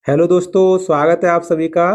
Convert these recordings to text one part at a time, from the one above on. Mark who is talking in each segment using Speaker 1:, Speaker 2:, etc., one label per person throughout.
Speaker 1: Hello दोस्तों, स्वागत है आप सभी का।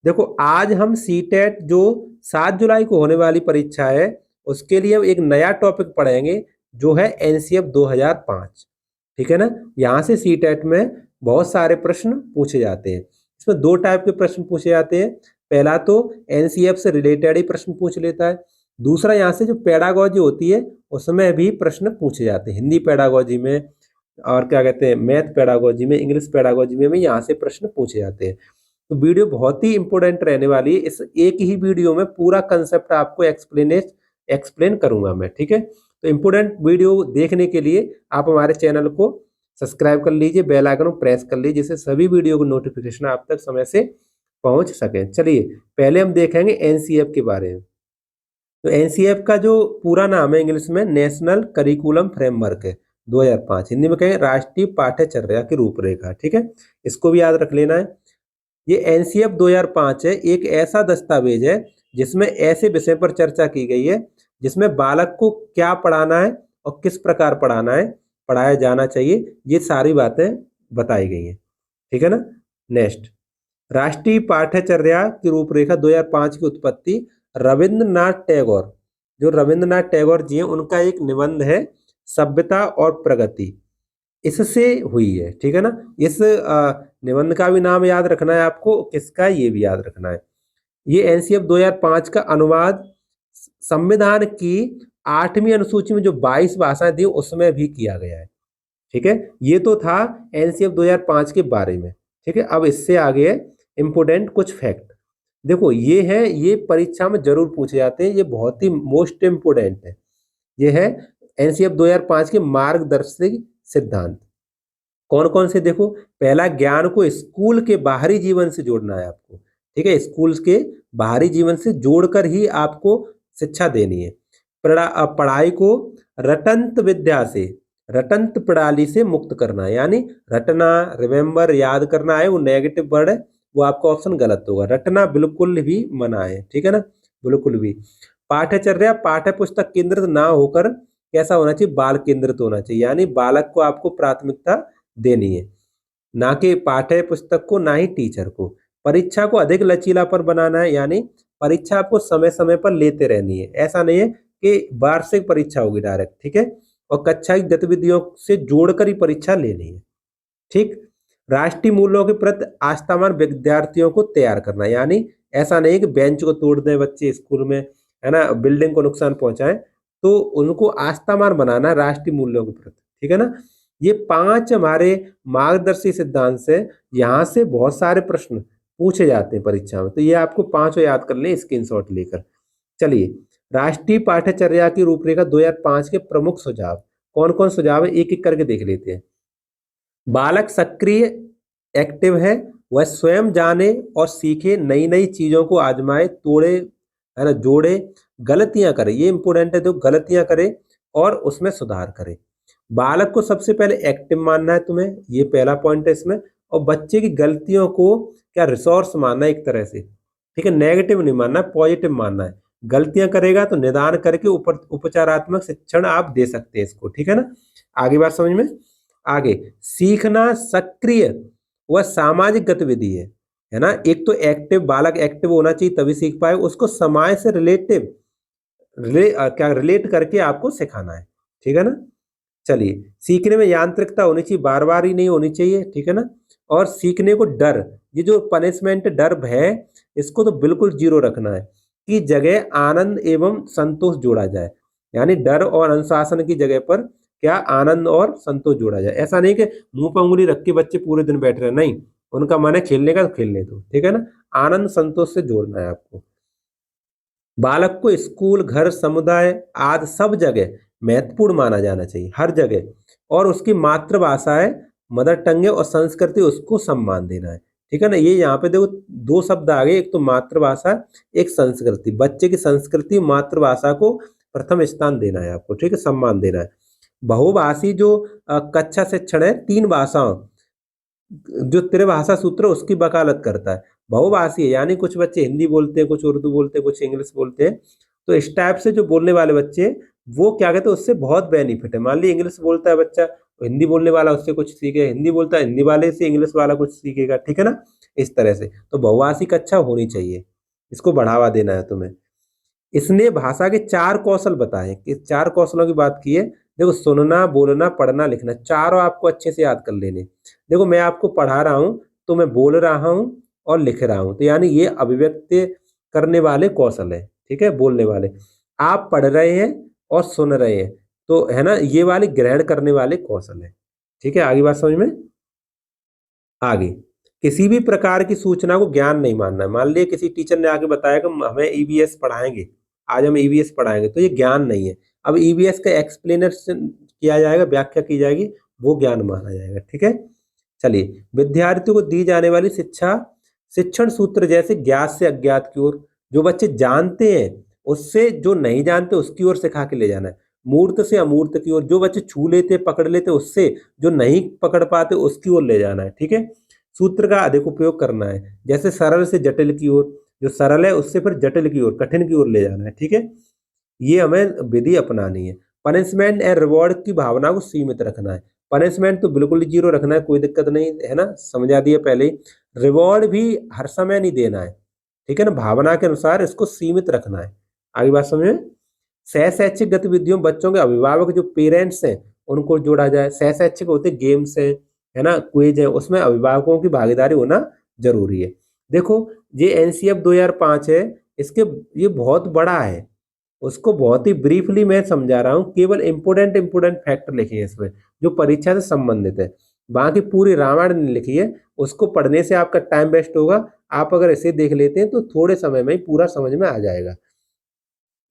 Speaker 1: देखो, आज हम सीटेट जो 7 जुलाई को होने वाली परीक्षा है उसके लिए एक नया टॉपिक पढ़ेंगे जो है एनसीएफ 2005। ठीक है ना। यहाँ से सीटेट में बहुत सारे प्रश्न पूछे जाते हैं। इसमें दो टाइप के प्रश्न पूछे जाते हैं। पहला तो एनसीएफ से रिलेटेड ही प्रश्न पूछ लेता है। दूसरा, यहाँ से जो पेडागोजी होती है उसमें भी प्रश्न पूछे जाते हैं। हिंदी पेडागोजी में और क्या कहते हैं, मैथ पेडागोजी में, इंग्लिश पेडागोजी में भी यहाँ से प्रश्न पूछे जाते हैं। तो वीडियो बहुत ही इंपॉर्टेंट रहने वाली है। इस एक ही वीडियो में पूरा कंसेप्ट आपको एक्सप्लेन करूंगा मैं। ठीक है। तो इंपॉर्टेंट वीडियो देखने के लिए आप हमारे चैनल को सब्सक्राइब कर लीजिए, बेल आइकन को प्रेस कर लीजिए, जिससे सभी वीडियो को नोटिफिकेशन आप तक समय से पहुंच सके। चलिए, पहले हम देखेंगे एनसीएफ के बारे में। तो एनसीएफ का जो पूरा नाम है इंग्लिश में नेशनल करिकुलम फ्रेमवर्क है 2005। हिंदी में कहें राष्ट्रीय पाठ्यचर्या की रूपरेखा। ठीक है, इसको भी याद रख लेना है। ये एनसीएफ 2005 है, एक ऐसा दस्तावेज है जिसमें ऐसे विषय पर चर्चा की गई है जिसमें बालक को क्या पढ़ाना है और किस प्रकार पढ़ाया जाना चाहिए, ये सारी बातें बताई गई हैं। ठीक है ना। नेक्स्ट, राष्ट्रीय पाठ्यचर्या की रूपरेखा 2005 की उत्पत्ति रविंद्रनाथ टैगोर, जो रविंद्रनाथ टैगोर जी हैं, उनका एक निबंध है सभ्यता और प्रगति, इससे हुई है। ठीक है ना। इस निबंध का भी नाम याद रखना है आपको, किसका ये भी याद रखना है। ये एनसीएफ 2005 का अनुवाद संविधान की 8वीं अनुसूची में जो 22 भाषाएं थी उसमें भी किया गया है। ठीक है, ये तो था एनसीएफ 2005 के बारे में। ठीक है, अब इससे आगे इंपोर्टेंट कुछ फैक्ट देखो। ये परीक्षा में जरूर पूछे जाते हैं, ये बहुत ही मोस्ट इंपोर्टेंट है। ये है एनसीएफ 2005 के मार्गदर्शक सिद्धांत। कौन कौन से देखो। पहला, ज्ञान को स्कूल के बाहरी जीवन से जोड़ना है आपको। ठीक है, स्कूल के बाहरी जीवन से जोड़कर ही आपको शिक्षा देनी है। पढ़ाई को रटंत विद्या से, रटंत प्रणाली से मुक्त करना है। यानी रटना, रिमेम्बर, याद करना है, वो नेगेटिव वर्ड है, वो आपका ऑप्शन गलत होगा। रटना बिल्कुल भी मना है। ठीक है ना, बिल्कुल भी। पाठ्यचर्या पाठ्य पुस्तक केंद्रित ना होकर कैसा होना चाहिए, बाल केंद्रित होना चाहिए। यानी बालक को आपको प्राथमिकता देनी है, ना कि पाठ्य पुस्तक को, ना ही टीचर को। परीक्षा को अधिक लचीलापन बनाना है, यानी परीक्षा आपको समय समय पर लेते रहनी है। ऐसा नहीं है कि वार्षिक परीक्षा होगी डायरेक्ट। ठीक है, और कक्षा की गतिविधियों से जोड़कर ही परीक्षा लेनी है। ठीक। राष्ट्रीय मूल्यों के प्रति आस्थावान विद्यार्थियों को तैयार करना, यानी ऐसा नहीं कि बेंच को तोड़ दें बच्चे स्कूल में, है ना, बिल्डिंग को नुकसान पहुंचाएं। तो उनको आस्थावान बनाना राष्ट्रीय मूल्यों के प्रति। ठीक है ना। ये 5 हमारे मार्गदर्शी सिद्धांत से, यहाँ से बहुत सारे प्रश्न पूछे जाते हैं परीक्षा में। तो ये आपको 5 याद कर लें स्क्रीनशॉट लेकर। चलिए, राष्ट्रीय पाठ्यचर्या की रूपरेखा 2005 के प्रमुख सुझाव कौन कौन सुझाव है, एक एक करके देख लेते हैं। बालक सक्रिय, एक्टिव है, वह स्वयं जाने और सीखे, नई नई चीजों को आजमाए, तोड़े, है ना, जोड़े, गलतियां करे। ये इंपोर्टेंट है, तो गलतियां करे और उसमें सुधार करे। बालक को सबसे पहले एक्टिव मानना है तुम्हें, ये पहला पॉइंट है इसमें। और बच्चे की गलतियों को क्या रिसोर्स मानना है एक तरह से। ठीक है, नेगेटिव नहीं मानना, पॉजिटिव मानना है। गलतियां करेगा तो निदान करके उपचारात्मक शिक्षण आप दे सकते हैं इसको। ठीक है ना। आगे बात समझ में। आगे, सीखना सक्रिय व सामाजिक गतिविधि है ना। एक तो एक्टिव, बालक एक्टिव होना चाहिए तभी सीख पाए, उसको समाज से क्या रिलेट करके आपको सिखाना है। ठीक है ना। चलिए, सीखने में यांत्रिकता होनी चाहिए, बार बार ही नहीं होनी चाहिए। ठीक है ना। और सीखने को डर, ये जो पनिशमेंट, डर, भय, इसको तो बिल्कुल जीरो रखना है, की जगह आनंद एवं संतोष जोड़ा जाए। यानी डर और अनुशासन की जगह पर क्या आनंद और संतोष जोड़ा जाए। ऐसा नहीं कि मुंह पर उंगली रख के बच्चे पूरे दिन बैठ रहे हैं, नहीं, उनका मन है खेलने का तो खेलने दो। ठीक है ना। आनंद संतोष से जोड़ना है आपको। बालक को स्कूल, घर, समुदाय आदि सब जगह महत्वपूर्ण माना जाना चाहिए, हर जगह। और उसकी मातृभाषा है, मदर टंग है, और संस्कृति, उसको सम्मान देना है। ठीक है ना। ये यहाँ पे देखो 2 शब्द आ गए, एक तो मातृभाषा, एक संस्कृति। बच्चे की संस्कृति, मातृभाषा को प्रथम स्थान देना है आपको। ठीक है, सम्मान देना है। बहुभाषी जो कक्षा शिक्षण है, 3 भाषाओं, जो त्रिभाषा सूत्र उसकी वकालत करता है। बहुभाषी है, यानी कुछ बच्चे हिंदी बोलते हैं, कुछ उर्दू बोलते हैं, कुछ इंग्लिश बोलते हैं। तो इस टाइप से जो बोलने वाले बच्चे, वो क्या कहते हैं, उससे बहुत बेनिफिट है। मान ली इंग्लिश बोलता है बच्चा, हिंदी बोलने वाला उससे कुछ सीखे, हिंदी बोलता है हिंदी वाले से इंग्लिश वाला कुछ सीखेगा, ठीक है ना। इस तरह से तो बहुभाषी कक्षा होनी चाहिए, इसको बढ़ावा देना है तुम्हें। इसने भाषा के 4 कौशल बताए, कि 4 कौशलों की बात की है। देखो, सुनना, बोलना, पढ़ना, लिखना, चारों आपको अच्छे से याद कर लेने। देखो, मैं आपको पढ़ा रहा हूँ तो मैं बोल रहा हूँ और लिख रहा हूँ, तो यानी ये अभिव्यक्ति करने वाले कौशल है, ठीक है, बोलने वाले। आप पढ़ रहे हैं और सुन रहे हैं, तो है ना, ये वाले ग्रहण करने वाले कौशल है, ठीक है। आगे बात समझ में। आगे, किसी भी प्रकार की सूचना को ज्ञान नहीं मानना है। मान लिया किसी टीचर ने आके बताया कि हमें ईवीएस पढ़ाएंगे, आज हम ईवीएस पढ़ाएंगे, तो ये ज्ञान नहीं है। अब ईवीएस का एक्सप्लेनेशन किया जाएगा, व्याख्या की जाएगी, वो ज्ञान माना जाएगा, ठीक है। चलिए, विद्यार्थियों को दी जाने वाली शिक्षा शिक्षण सूत्र जैसे ज्ञात से अज्ञात की ओर, जो बच्चे जानते हैं उससे जो नहीं जानते उसकी ओर सिखा के ले जाना है। मूर्त से अमूर्त की ओर, जो बच्चे छू लेते पकड़ लेते उससे जो नहीं पकड़ पाते उसकी ओर ले जाना है, ठीक है। सूत्र का अधिक उपयोग करना है, जैसे सरल से जटिल की ओर, जो सरल है उससे फिर जटिल की ओर, कठिन की ओर ले जाना है, ठीक है। ये हमें विधि अपनानी है। पनिशमेंट एंड रिवॉर्ड की भावना को सीमित रखना है। पनिशमेंट तो बिल्कुल जीरो रखना है, कोई दिक्कत नहीं है ना, समझा दिया पहले ही। रिवॉर्ड भी हर समय नहीं देना है, ठीक है ना, भावना के अनुसार इसको सीमित रखना है। आगे बात समझे। सह शैक्षिक गतिविधियों में बच्चों के अभिभावक जो पेरेंट्स हैं उनको जोड़ा जाए। सह शैक्षिक होते गेम्स है ना, क्विज है, उसमें अभिभावकों की भागीदारी होना जरूरी है। देखो, ये एनसीएफ 2005 है, इसके ये बहुत बड़ा है, उसको बहुत ही ब्रीफली मैं समझा रहा हूँ, केवल इंपोर्टेंट इंपोर्टेंट फैक्ट लिखे हैं इसमें जो परीक्षा से संबंधित है। बाकी पूरी रामायण नहीं लिखी है, उसको पढ़ने से आपका टाइम वेस्ट होगा। आप अगर इसे देख लेते हैं तो थोड़े समय में ही पूरा समझ में आ जाएगा।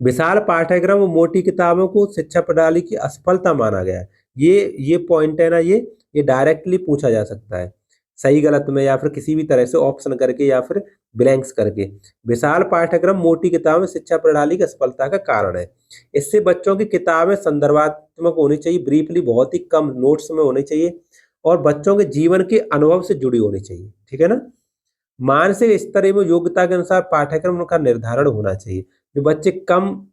Speaker 1: विशाल पाठ्यक्रम और मोटी किताबों को शिक्षा प्रणाली की असफलता माना गया है। ये पॉइंट है ना, ये डायरेक्टली पूछा जा सकता है, सही गलत में, या फिर किसी भी तरह से ऑप्शन करके या फिर ब्लैंक्स करके। विशाल पाठ्यक्रम मोटी किताबें शिक्षा प्रणाली की असफलता का कारण है। इससे बच्चों की किताबें संदर्भात्मक होनी चाहिए, ब्रीफली बहुत ही कम नोट्स में होनी चाहिए, और बच्चों के जीवन के अनुभव से जुड़ी होनी चाहिए, ठीक है ना। मानसिक स्तर एवं योग्यता के अनुसार पाठ्यक्रम का निर्धारण होना चाहिए। जो बच्चे कम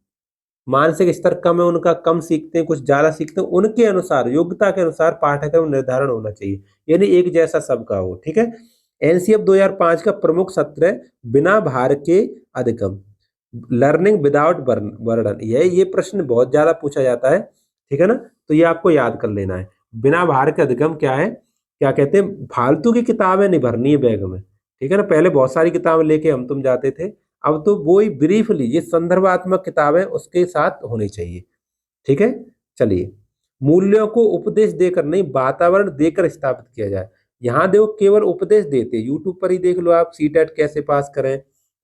Speaker 1: मानसिक स्तर कम है, उनका कम सीखते हैं, कुछ ज्यादा सीखते हैं, उनके अनुसार योग्यता के अनुसार पाठ्यक्रम निर्धारण होना चाहिए, यानी एक जैसा सबका हो, ठीक है। एनसीएफ 2005 का प्रमुख सत्र है बिना भार के अधिगम, लर्निंग विदाउट बर्डन। ये प्रश्न बहुत ज्यादा पूछा जाता है, ठीक है ना, तो ये आपको याद कर लेना है। बिना भार के अधिगम क्या है, क्या कहते हैं, फालतू की किताबें नहीं भरनी है बैग में, ठीक है ना। पहले बहुत सारी किताबें लेके हम तुम जाते थे, अब तो वो ही ब्रीफली ये संदर्भात्मक किताबें उसके साथ होनी चाहिए, ठीक है। चलिए, मूल्यों को उपदेश देकर नहीं, वातावरण देकर स्थापित किया जाए। यहाँ देखो, केवल उपदेश देते, यूट्यूब पर ही देख लो आप, सीटेट कैसे पास करें,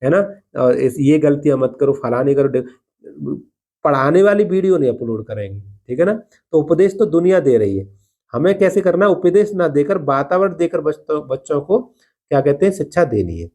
Speaker 1: है ना, और ये गलतियां मत करो, फलाने करो, पढ़ाने वाली वीडियो नहीं अपलोड करेंगे, ठीक है ना। तो उपदेश तो दुनिया दे रही है, हमें कैसे करना है, उपदेश ना देकर वातावरण देकर बच्चों को क्या कहते हैं, शिक्षा देनी है,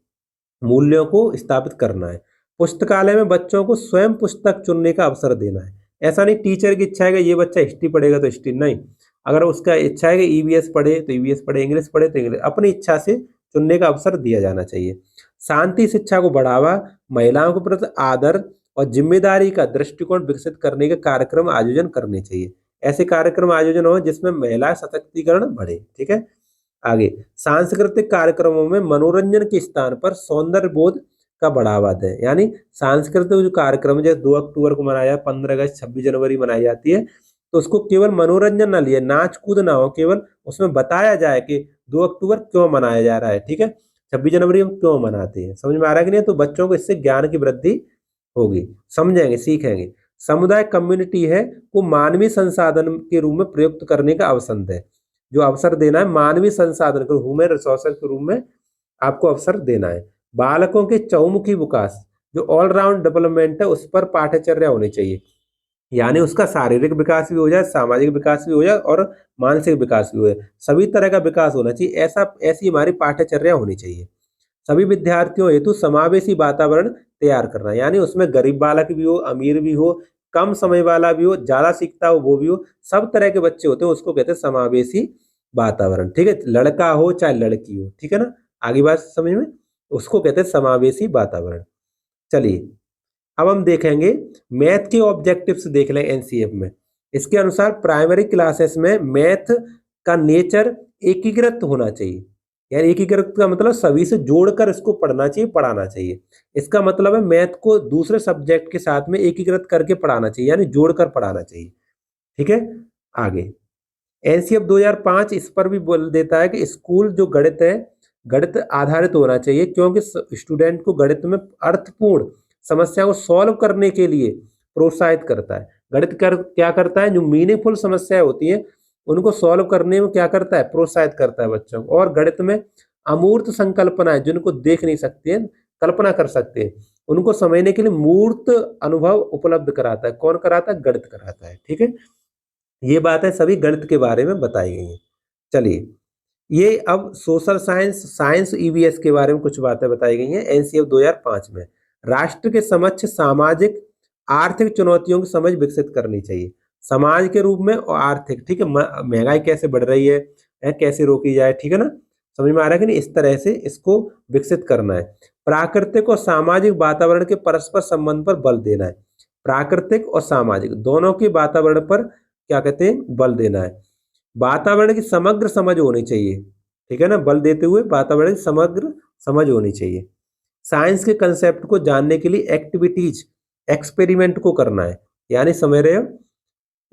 Speaker 1: मूल्यों को स्थापित करना है। पुस्तकालय में बच्चों को स्वयं पुस्तक चुनने का अवसर देना है। ऐसा नहीं टीचर की इच्छा है कि ये बच्चा हिस्ट्री पढ़ेगा तो हिस्ट्री नहीं, अगर उसका इच्छा है कि ईवीएस पढ़े तो ईवीएस पढ़े, इंग्लिश पढ़े तो इंग्लिश, अपनी इच्छा से चुनने का अवसर दिया जाना चाहिए। शांति शिक्षा को बढ़ावा, महिलाओं के प्रति आदर और जिम्मेदारी का दृष्टिकोण विकसित करने के कार्यक्रम आयोजन करने चाहिए। ऐसे कार्यक्रम आयोजन हो जिसमें महिला सशक्तिकरण बढ़े, ठीक है। आगे, सांस्कृतिक कार्यक्रमों में मनोरंजन के स्थान पर सौंदर्य बोध का बढ़ावा दें, यानी सांस्कृतिक जो कार्यक्रम है, जैसे 2 अक्टूबर को मनाया, 15 अगस्त, 26 जनवरी मनाई जाती है, तो उसको केवल मनोरंजन ना लिए, नाच कूद ना हो, केवल उसमें बताया जाए कि 2 अक्टूबर क्यों मनाया जा रहा है, ठीक है, 26 जनवरी हम क्यों मनाते हैं, समझ में आ रहा है कि नहीं। तो बच्चों को इससे ज्ञान की वृद्धि होगी, समझेंगे, सीखेंगे। समुदाय कम्युनिटी है को मानवीय संसाधन के रूप में प्रयुक्त करने का अवसर है, जो अवसर देना है मानवीय संसाधन को ह्यूमन रिसोर्सेज के रूप में आपको अवसर देना है। बालकों के चहुमुखी विकास, जो ऑलराउंड डेवलपमेंट है, उस पर पाठ्यचर्या होनी चाहिए, यानी उसका शारीरिक विकास भी हो जाए, सामाजिक विकास भी हो जाए और मानसिक विकास भी हो जाए, सभी तरह का विकास होना चाहिए, ऐसी हमारी पाठ्यचर्या होनी चाहिए। सभी विद्यार्थियों हेतु समावेशी वातावरण तैयार करना, यानी उसमें गरीब बालक भी हो, अमीर भी हो, कम समय वाला भी हो, ज्यादा सीखता हो वो भी हो, सब तरह के बच्चे होते हैं, उसको कहते हैं समावेशी वातावरण, ठीक है, लड़का हो चाहे लड़की हो, ठीक है ना। आगे बात समझ में, उसको कहते हैं समावेशी वातावरण। चलिए, अब हम देखेंगे मैथ के ऑब्जेक्टिव्स देख लें एनसीएफ में। इसके अनुसार प्राइमरी क्लासेस में मैथ का नेचर एकीकृत होना चाहिए, यानी एकीकृत का मतलब सभी से जोड़कर इसको पढ़ना चाहिए, पढ़ाना चाहिए। इसका मतलब है मैथ को दूसरे सब्जेक्ट के साथ में एकीकृत करके पढ़ाना चाहिए, यानी जोड़कर पढ़ाना चाहिए। ठीक है, आगे एनसीएफ 2005 इस पर भी बोल देता है कि स्कूल जो गणित है, गणित आधारित होना चाहिए, क्योंकि स्टूडेंट को गणित में अर्थपूर्ण समस्या को सॉल्व करने के लिए प्रोत्साहित करता है। गणित क्या करता है, जो मीनिंगफुल समस्याएं होती हैं उनको सॉल्व करने में क्या करता है, प्रोत्साहित करता है बच्चों को। और गणित में अमूर्त संकल्पनाएं, जिनको देख नहीं सकते हैं, कल्पना कर सकते हैं, उनको समझने के लिए मूर्त अनुभव उपलब्ध कराता है। कौन कराता है, गणित कराता है। ठीक है, ये बातें सभी गणित के बारे में बताई गई हैं। चलिए, ये अब सोशल साइंस, साइंस ईवीएस के बारे में कुछ बातें बताई गई हैं एनसीएफ 2005 में। राष्ट्र के समक्ष सामाजिक आर्थिक चुनौतियों की समझ विकसित करनी चाहिए, समाज के रूप में और आर्थिक। ठीक है, महंगाई कैसे बढ़ रही है, कैसे रोकी जाए, ठीक है ना, समझ में आ रहा है कि नहीं, इस तरह से इसको विकसित करना है। प्राकृतिक और सामाजिक वातावरण के परस्पर संबंध पर बल देना है। प्राकृतिक और सामाजिक दोनों के वातावरण पर क्या कहते हैं, बल देना है। वातावरण की समग्र समझ होनी चाहिए। ठीक है ना, बल देते हुए वातावरण की समग्र समझ होनी चाहिए। साइंस के कंसेप्ट को जानने के लिए एक्टिविटीज, एक्सपेरिमेंट को करना है, यानी समझ रहे हो,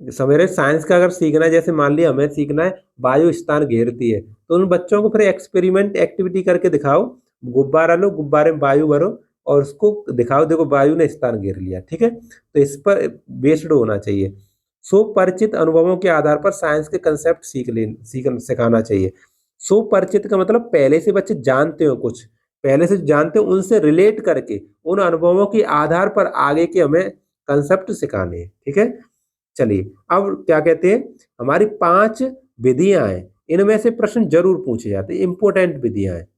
Speaker 1: समझ रहे, साइंस का अगर सीखना है, जैसे मान लिया हमें सीखना है वायु स्थान घेरती है, तो उन बच्चों को फिर एक्सपेरिमेंट एक्टिविटी करके दिखाओ। गुब्बारा लो, गुब्बारे में वायु भरो और उसको दिखाओ, देखो वायु ने स्थान घेर लिया। ठीक है, तो इस पर बेस्ड होना चाहिए। सुपरिचित अनुभवों के आधार पर साइंस के कंसेप्ट सिखाना चाहिए। सुपरिचित का मतलब पहले से बच्चे जानते हो, कुछ पहले से जानते हो, उनसे रिलेट करके उन अनुभवों के आधार पर आगे के हमें कंसेप्ट सिखाने हैं। ठीक है, चलिए अब क्या कहते हैं, हमारी 5 विधियां हैं, इनमें से प्रश्न जरूर पूछे जाते हैं, इंपोर्टेंट विधियां हैं।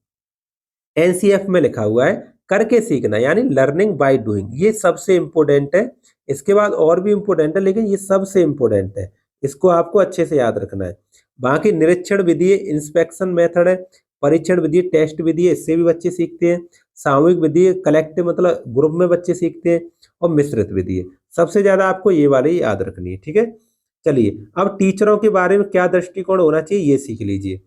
Speaker 1: एनसीएफ में लिखा हुआ है करके सीखना, यानी लर्निंग बाय डूइंग, ये सबसे इंपॉर्टेंट है। इसके बाद और भी इंपॉर्टेंट है, लेकिन ये सबसे इंपॉर्टेंट है, इसको आपको अच्छे से याद रखना है। बाकी निरीक्षण विधि है, इंस्पेक्शन मेथड है, परीक्षण विधि, टेस्ट विधि है, इससे भी बच्चे सीखते हैं। सामूहिक विधि है, कलेक्टिव मतलब ग्रुप में बच्चे सीखते हैं। और मिश्रित विधि है, सबसे ज्यादा आपको ये वाली याद रखनी है। ठीक है, चलिए अब टीचरों के बारे में क्या दृष्टिकोण होना चाहिए ये सीख लीजिए।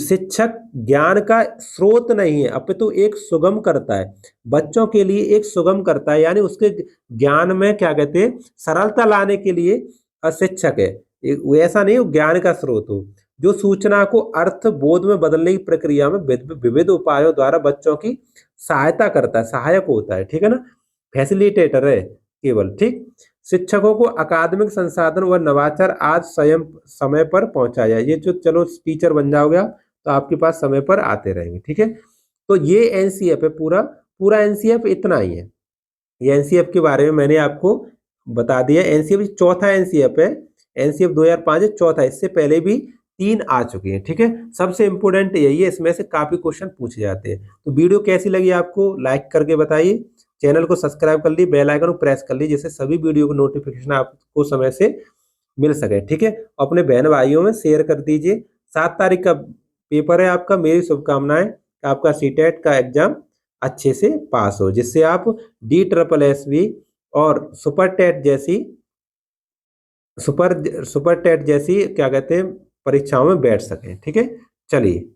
Speaker 1: शिक्षक ज्ञान का स्रोत नहीं है, अपितु एक सुगम करता है, बच्चों के लिए एक सुगम करता है, यानी उसके ज्ञान में क्या कहते हैं, सरलता लाने के लिए शिक्षक है। वो ऐसा नहीं हो ज्ञान का स्रोत हो, जो सूचना को अर्थ बोध में बदलने की प्रक्रिया में विविध उपायों द्वारा बच्चों की सहायता करता है, सहायक होता है। ठीक है ना, फैसिलिटेटर है केवल। ठीक, शिक्षकों को अकादमिक संसाधन व नवाचार आज स्वयं समय पर पहुंचाया, ये जो चलो टीचर बन जाओगे आप, तो आपके पास समय पर आते रहेंगे। ठीक है, तो ये एनसीएफ है, पूरा पूरा एनसीएफ इतना ही है। ये एनसीएफ के बारे में मैंने आपको बता दिया। एनसीएफ चौथा एनसीएफ है, एनसीएफ 2005 है, चौथा। इससे पहले भी 3 आ चुके हैं। ठीक है, सबसे इंपोर्टेंट यही है, इसमें से काफी क्वेश्चन पूछे जाते हैं। तो वीडियो कैसी लगी आपको लाइक करके बताइए, चैनल को सब्सक्राइब कर लीजिए, बेल आइकन को प्रेस कर लीजिए, जिससे सभी वीडियो को नोटिफिकेशन आपको समय से मिल सके। ठीक है, अपने बहन भाइयों में शेयर कर दीजिए। 7 तारीख का पेपर है आपका, मेरी शुभकामनाएं, आपका सीटेट का एग्जाम अच्छे से पास हो, जिससे आप DSSB और सुपर टेट जैसी क्या कहते हैं परीक्षाओं में बैठ सकें। ठीक है, चलिए।